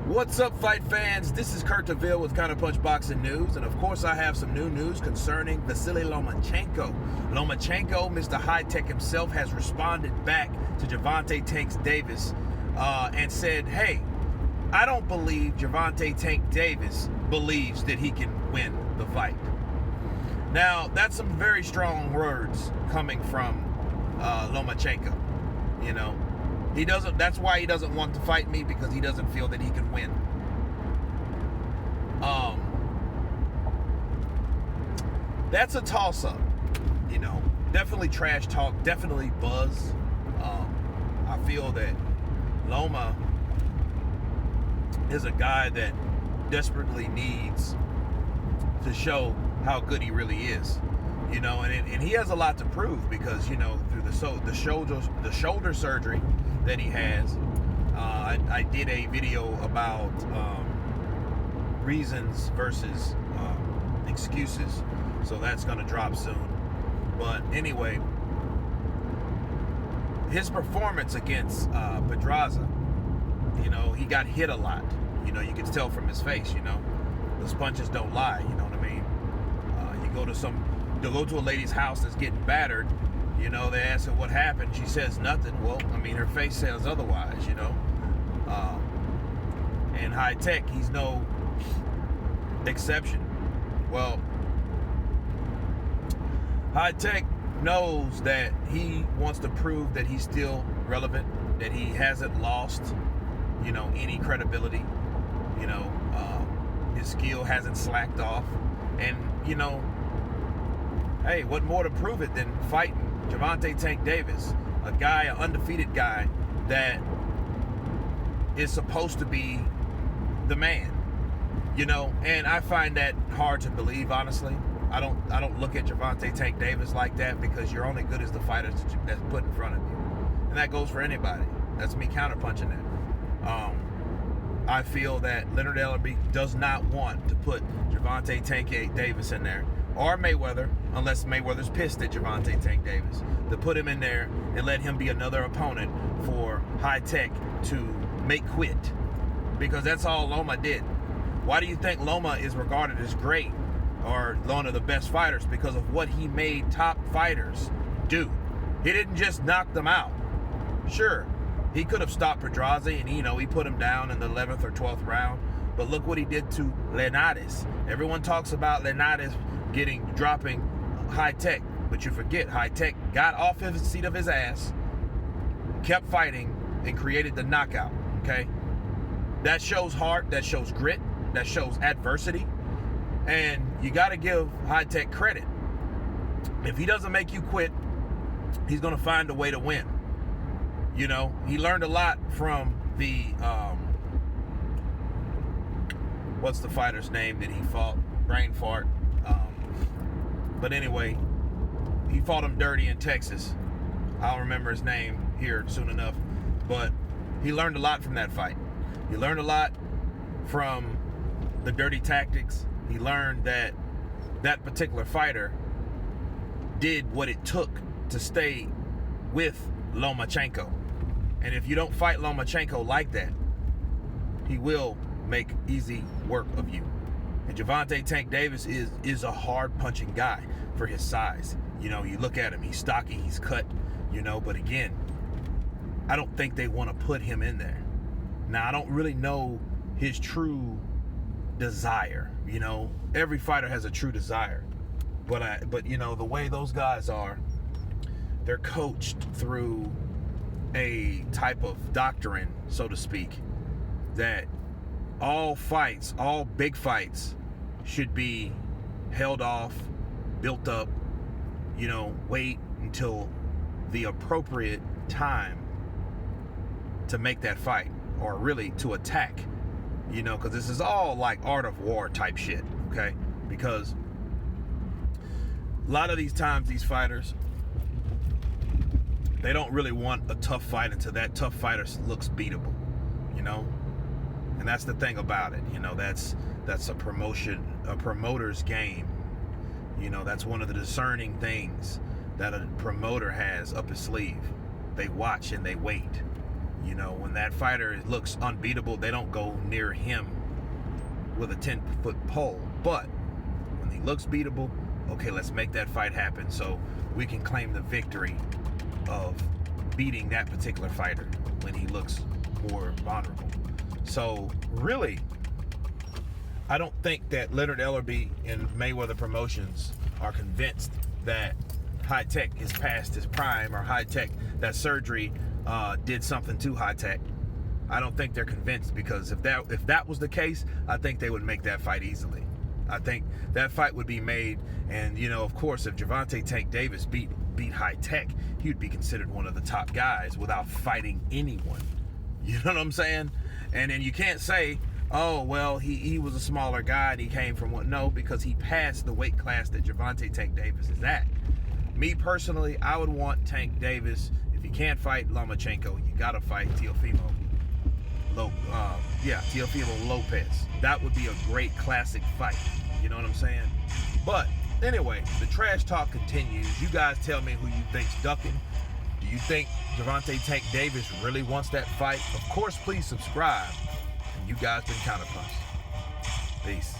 What's up, fight fans? This is Kurt DeVille with Counter Punch Boxing News, and of course I have some new news concerning Visily Lomachenko. Lomachenko, Mr. High Tech himself, has responded back to Gervonta Tank Davis and said, hey, I don't believe Gervonta Tank Davis believes that he can win the fight. Now, that's some very strong words coming from Lomachenko. You know, he doesn't. That's why he doesn't want to fight me, because he doesn't feel that he can win. That's a toss-up. You know, definitely trash talk. Definitely buzz. I feel that Loma is a guy that desperately needs to show how good he really is. You know, and he has a lot to prove, because, you know, through the shoulder surgery that he has, I did a video about reasons versus excuses, so that's going to drop soon. But anyway, his performance against Pedraza, you know, he got hit a lot. You know, you can tell from his face. You know, those punches don't lie. You know what I mean? You go to a lady's house that's getting battered, you know, they ask her what happened, she says nothing. Well, I mean, her face says otherwise, you know. And High Tech, he's no exception. Well, High Tech knows that he wants to prove that he's still relevant, that he hasn't lost, you know, any credibility. You know, his skill hasn't slacked off. And, you know, hey, what more to prove it than fighting Gervonta Tank Davis, a guy, an undefeated guy that is supposed to be the man, you know? And I find that hard to believe, honestly. I don't look at Gervonta Tank Davis like that, because you're only good as the fighters that's put in front of you, and that goes for anybody. That's me counterpunching that. I feel that Leonard Ellerby does not want to put Gervonta Tank Davis in there, or Mayweather, unless Mayweather's pissed at Gervonta Tank Davis, to put him in there and let him be another opponent for High Tech to make quit. Because that's all Loma did. Why do you think Loma is regarded as great, or one of the best fighters? Because of what he made top fighters do. He didn't just knock them out. Sure, he could have stopped Pedraza, and, you know, he put him down in the 11th or 12th round. But look what he did to Linares. Everyone talks about Linares dropping High Tech, but you forget High Tech got off his seat of his ass, kept fighting, and created the knockout. Okay, that shows heart, that shows grit, that shows adversity, and you got to give High Tech credit. If he doesn't make you quit, he's going to find a way to win. You know, he learned a lot from the what's the fighter's name that he fought? Brain fart. But anyway, he fought him dirty in Texas. I'll remember his name here soon enough. But he learned a lot from that fight. He learned a lot from the dirty tactics. He learned that that particular fighter did what it took to stay with Lomachenko. And if you don't fight Lomachenko like that, he will make easy work of you. And Gervonta Tank Davis is a hard-punching guy for his size. You know, you look at him, he's stocky, he's cut, you know, but again, I don't think they want to put him in there. Now, I don't really know his true desire, you know. Every fighter has a true desire. But you know, the way those guys are, they're coached through a type of doctrine, so to speak, that all fights, all big fights, should be held off, built up, you know, wait until the appropriate time to make that fight, or really to attack, you know, because this is all like art of war type shit, okay? Because a lot of these times, these fighters, they don't really want a tough fight until that tough fighter looks beatable, you know? And that's the thing about it, you know, that's a promoter's game. You know, that's one of the discerning things that a promoter has up his sleeve. They watch and they wait. You know, when that fighter looks unbeatable, they don't go near him with a 10-foot pole. But when he looks beatable, okay, let's make that fight happen so we can claim the victory of beating that particular fighter when he looks more vulnerable. So really, I don't think that Leonard Ellerbe and Mayweather Promotions are convinced that High Tech is past his prime, or High Tech, that surgery did something to High Tech. I don't think they're convinced, because if that was the case, I think they would make that fight easily. I think that fight would be made, and you know, of course, if Gervonta Tank Davis beat High Tech, he would be considered one of the top guys without fighting anyone. You know what I'm saying? And then you can't say, oh, well, he was a smaller guy and he came from what? No, because he passed the weight class that Gervonta Tank Davis is at. Me personally, I would want Tank Davis. If you can't fight Lomachenko, you gotta fight Teofimo Lopez. That would be a great classic fight. You know what I'm saying? But anyway, the trash talk continues. You guys tell me who you think's ducking. Do you think Gervonta Tank Davis really wants that fight? Of course, please subscribe. And you guys been Counterpunch. Peace.